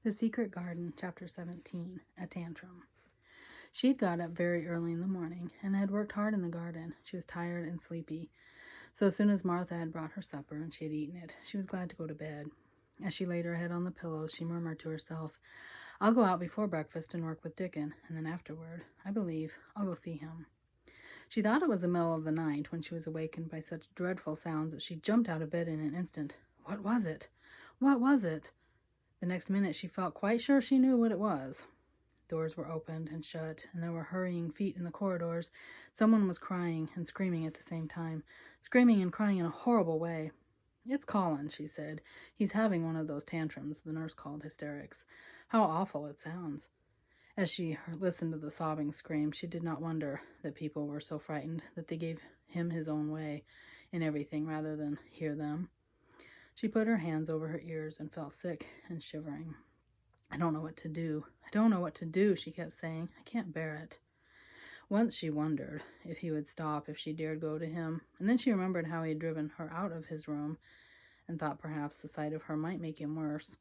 The Secret Garden, Chapter 17, A Tantrum. She had got up very early in the morning and had worked hard in the garden. She was tired and sleepy. So as soon as Martha had brought her supper and she had eaten it, she was glad to go to bed. As she laid her head on the pillows, she murmured to herself, "I'll go out before breakfast and work with Dickon, and then afterward, I believe, I'll go see him." She thought it was the middle of the night when she was awakened by such dreadful sounds that she jumped out of bed in an instant. What was it? What was it? The next minute she felt quite sure she knew what it was. Doors were opened and shut, and there were hurrying feet in the corridors. Someone was crying and screaming at the same time, screaming and crying in a horrible way. "It's Colin," she said. "He's having one of those tantrums the nurse called hysterics. How awful it sounds." As she listened to the sobbing scream, she did not wonder that people were so frightened that they gave him his own way in everything rather than hear them. She put her hands over her ears and felt sick and shivering. "I don't know what to do. I don't know what to do," she kept saying. "I can't bear it." Once she wondered if he would stop if she dared go to him, and then she remembered how he had driven her out of his room and thought perhaps the sight of her might make him worse.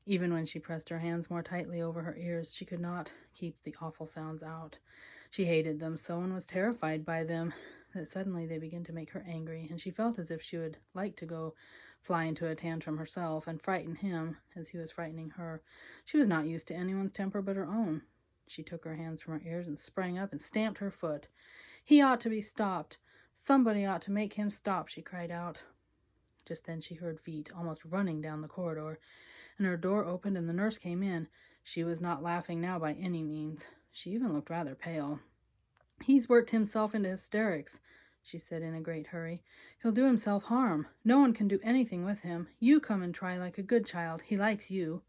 Even when she pressed her hands more tightly over her ears, she could not keep the awful sounds out. She hated them so and was terrified by them that suddenly they began to make her angry, and she felt as if she would like to go fly into a tantrum herself and frighten him as he was frightening her. She was not used to anyone's temper but her own. She took her hands from her ears and sprang up and stamped her foot. "He ought to be stopped. Somebody ought to make him stop," she cried out. Just then she heard feet almost running down the corridor, and her door opened and the nurse came in. She was not laughing now by any means. She even looked rather pale. "He's worked himself into hysterics," she said in a great hurry. "He'll do himself harm. No one can do anything with him. You come and try like a good child. He likes you."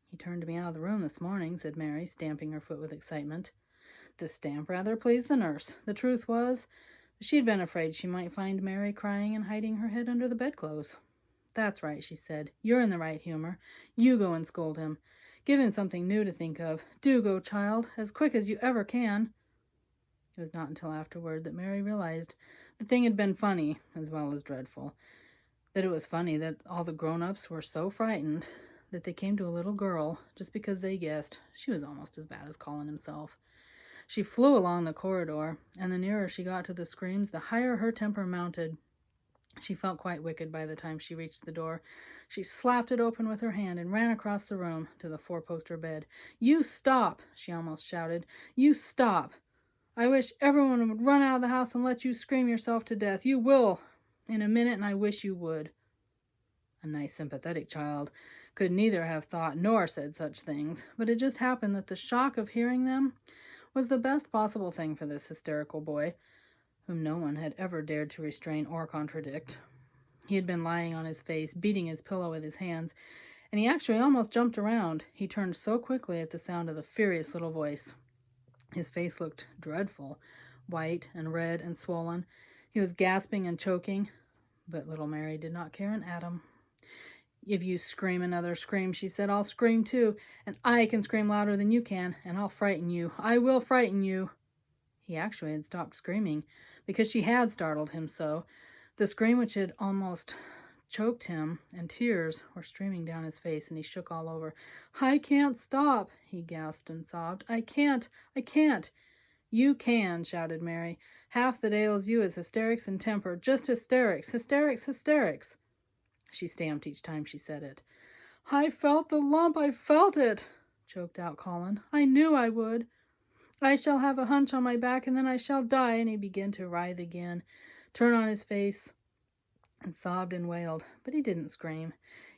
"He turned me out of the room this morning," said Mary, stamping her foot with excitement. This stamp rather pleased the nurse. The truth was, she had been afraid she might find Mary crying and hiding her head under the bedclothes. "That's right," she said. "You're in the right humor. You go and scold him. Give him something new to think of. Do go, child, as quick as you ever can." It was not until afterward that Mary realized the thing had been funny as well as dreadful. That it was funny that all the grown-ups were so frightened that they came to a little girl just because they guessed she was almost as bad as Colin himself. She flew along the corridor, and the nearer she got to the screams, the higher her temper mounted. She felt quite wicked by the time she reached the door. She slapped it open with her hand and ran across the room to the four-poster bed. "You stop!" she almost shouted. "You stop! I wish everyone would run out of the house and let you scream yourself to death. You will in a minute, and I wish you would." A nice, sympathetic child could neither have thought nor said such things, but it just happened that the shock of hearing them was the best possible thing for this hysterical boy, whom no one had ever dared to restrain or contradict. He had been lying on his face, beating his pillow with his hands, and he actually almost jumped around. He turned so quickly at the sound of the furious little voice. His face looked dreadful, white and red and swollen. He was gasping and choking, but little Mary did not care an atom. "If you scream another scream," she said, "I'll scream too, and I can scream louder than you can, and I'll frighten you. I will frighten you." He actually had stopped screaming because she had startled him so. The scream which had almost choked him, and tears were streaming down his face, and he shook all over. "I can't stop," he gasped and sobbed. I can't. "You can," shouted Mary. "Half that ails you is hysterics and temper. Just hysterics, hysterics, hysterics." She stamped each time she said it. "I felt the lump, I felt it," choked out Colin. "I knew I would. I shall have a hunch on my back, and then I shall die," and he began to writhe again, turn on his face, and sobbed and wailed, but he didn't scream.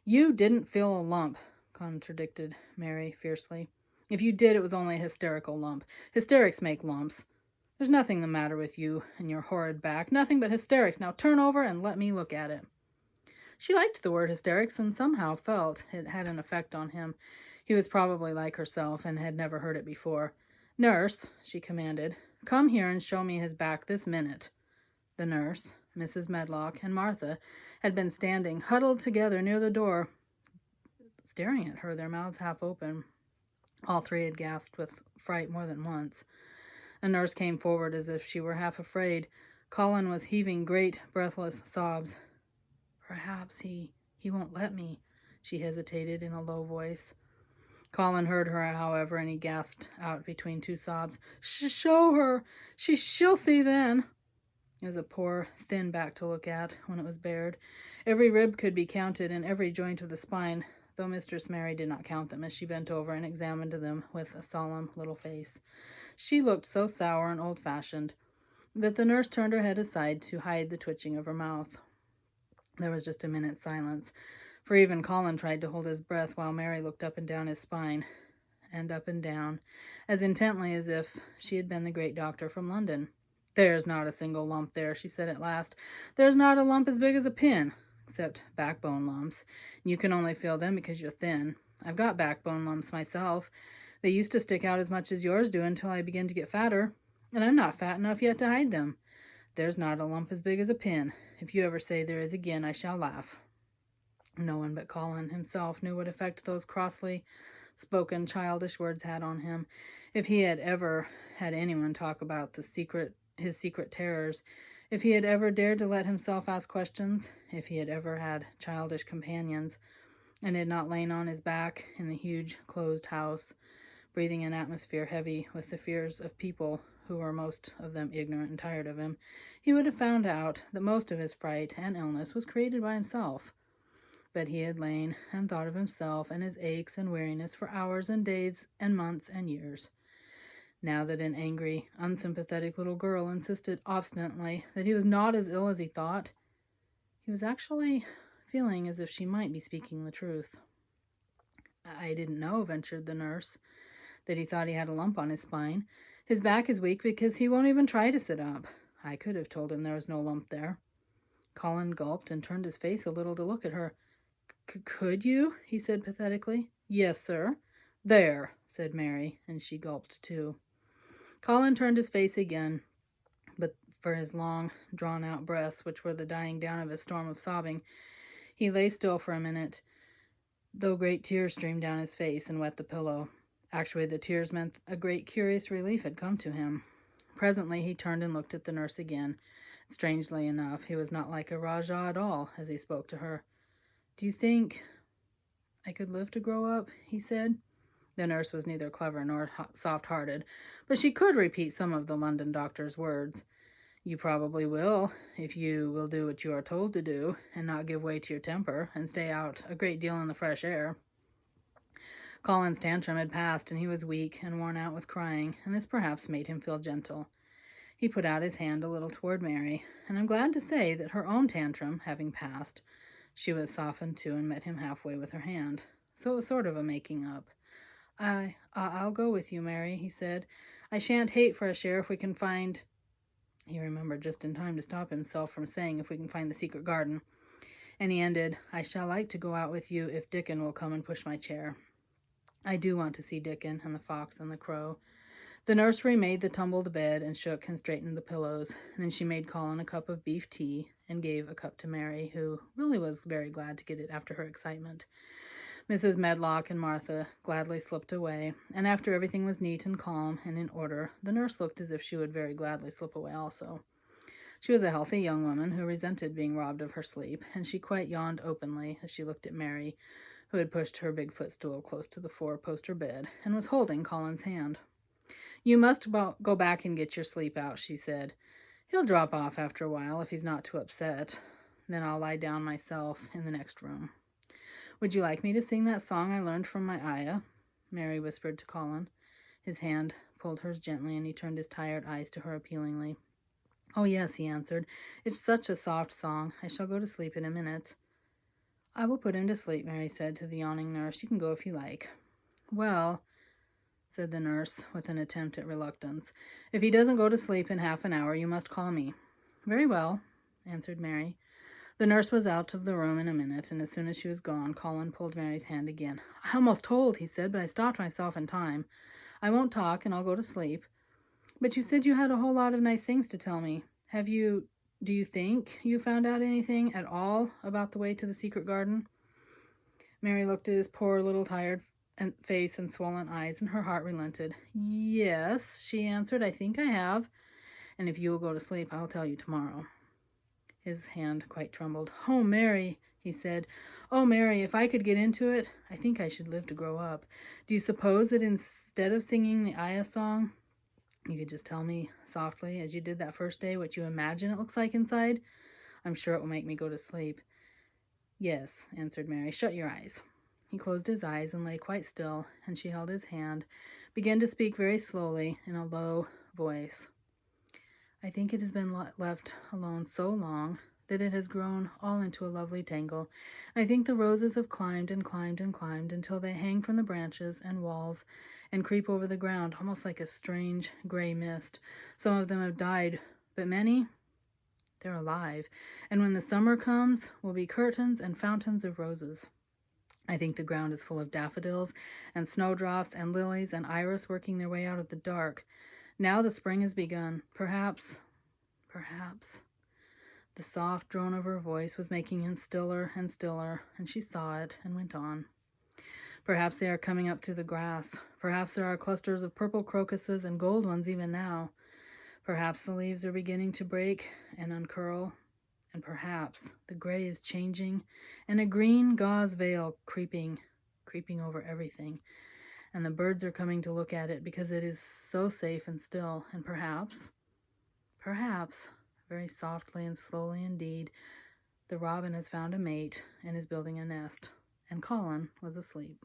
"You didn't feel a lump," contradicted Mary fiercely. "If you did, it was only a hysterical lump. Hysterics make lumps. There's nothing the matter with you and your horrid back, nothing but hysterics. Now turn over and let me look at it." She liked the word hysterics and somehow felt it had an effect on him. He was probably like herself and had never heard it before. "Nurse," she commanded, "come here and show me his back this minute." The nurse, Mrs. Medlock, and Martha had been standing huddled together near the door, staring at her, their mouths half open. All three had gasped with fright more than once. A nurse came forward as if she were half afraid. Colin was heaving great, breathless sobs. "Perhaps he won't let me," She hesitated in a low voice. Colin heard her, however, and he gasped out between two sobs, "Show her! She'll see then." It was a poor, thin back to look at when it was bared. Every rib could be counted, and every joint of the spine, though Mistress Mary did not count them as she bent over and examined them with a solemn little face. She looked so sour and old-fashioned that the nurse turned her head aside to hide the twitching of her mouth. There was just a minute's silence, for even Colin tried to hold his breath while Mary looked up and down his spine, and up and down, as intently as if she had been the great doctor from London. "There's not a single lump there," she said at last. "There's not a lump as big as a pin, except backbone lumps. You can only feel them because you're thin. I've got backbone lumps myself. They used to stick out as much as yours do until I began to get fatter, and I'm not fat enough yet to hide them. There's not a lump as big as a pin. If you ever say there is again, I shall laugh." No one but Colin himself knew what effect those crossly spoken childish words had on him. If he had ever had anyone talk about his secret terrors, if he had ever dared to let himself ask questions, if he had ever had childish companions, and had not lain on his back in the huge closed house, breathing an atmosphere heavy with the fears of people who were most of them ignorant and tired of him, he would have found out that most of his fright and illness was created by himself. But he had lain and thought of himself and his aches and weariness for hours and days and months and years. Now that an angry, unsympathetic little girl insisted obstinately that he was not as ill as he thought, he was actually feeling as if she might be speaking the truth. "I didn't know," ventured the nurse, "that he thought he had a lump on his spine. His back is weak because he won't even try to sit up. I could have told him there was no lump there." Colin gulped and turned his face a little to look at her. "Could you?" he said pathetically. "Yes, sir." "There," said Mary, and she gulped too. Colin turned his face again, but for his long, drawn-out breaths, which were the dying down of his storm of sobbing, he lay still for a minute, though great tears streamed down his face and wet the pillow. Actually, the tears meant a great curious relief had come to him. Presently he turned and looked at the nurse again. Strangely enough, he was not like a Rajah at all as he spoke to her. "Do you think I could live to grow up?" he said. The nurse was neither clever nor soft-hearted, but she could repeat some of the London doctor's words. "You probably will, if you will do what you are told to do, and not give way to your temper, and stay out a great deal in the fresh air." Colin's tantrum had passed, and he was weak and worn out with crying, and this perhaps made him feel gentle. He put out his hand a little toward Mary, and I'm glad to say that her own tantrum having passed, she was softened too and met him halfway with her hand. So it was sort of a making up. I'll go with you, Mary," he said. "I shan't hate fresh air if we can find—" He remembered just in time to stop himself from saying if we can find the secret garden. And he ended, "I shall like to go out with you if Dickon will come and push my chair. I do want to see Dickon and the fox and the crow." The nurse remade the tumbled bed and shook and straightened the pillows, and then she made Colin a cup of beef tea and gave a cup to Mary, who really was very glad to get it after her excitement. Mrs. Medlock and Martha gladly slipped away, and after everything was neat and calm and in order, the nurse looked as if she would very gladly slip away also. She was a healthy young woman who resented being robbed of her sleep, and she quite yawned openly as she looked at Mary, who had pushed her big footstool close to the four-poster bed and was holding Colin's hand. "You must go back and get your sleep out," she said. "He'll drop off after a while if he's not too upset. Then I'll lie down myself in the next room." "Would you like me to sing that song I learned from my ayah?" Mary whispered to Colin. His hand pulled hers gently, and he turned his tired eyes to her appealingly. "Oh, yes," he answered. "It's such a soft song. I shall go to sleep in a minute." "I will put him to sleep," Mary said to the yawning nurse. "You can go if you like." "Well," said the nurse, with an attempt at reluctance, "if he doesn't go to sleep in half an hour, you must call me." "Very well," answered Mary. The nurse was out of the room in a minute, and as soon as she was gone, Colin pulled Mary's hand again. "I almost told," he said, "but I stopped myself in time. I won't talk, and I'll go to sleep. But you said you had a whole lot of nice things to tell me. Do you think you found out anything at all about the way to the secret garden?" Mary looked at his poor little tired face and swollen eyes, and her heart relented. "Yes," she answered, "I think I have. And if you will go to sleep, I'll tell you tomorrow." His hand quite trembled. "Oh, Mary, He said, "Oh, Mary, if I could get into it, I think I should live to grow up. Do you suppose that instead of singing the Ayah song, you could just tell me softly, as you did that first day, what you imagine it looks like inside? I'm sure it will make me go to sleep." "Yes," answered Mary. "Shut your eyes." He closed his eyes and lay quite still, and she held his hand, began to speak very slowly in a low voice. "I think it has been left alone so long that it has grown all into a lovely tangle. I think the roses have climbed and climbed and climbed until they hang from the branches and walls and creep over the ground almost like a strange gray mist. Some of them have died, but many, they're alive, and when the summer comes, will be curtains and fountains of roses. I think the ground is full of daffodils and snowdrops and lilies and iris working their way out of the dark. Now the spring has begun. Perhaps. The soft drone of her voice was making him stiller and stiller, and she saw it and went on. Perhaps they are coming up through the grass. Perhaps there are clusters of purple crocuses and gold ones even now. Perhaps the leaves are beginning to break and uncurl. And perhaps the gray is changing, and a green gauze veil creeping over everything. And the birds are coming to look at it because it is so safe and still. And perhaps, very softly and slowly indeed, the robin has found a mate and is building a nest. And Colin was asleep.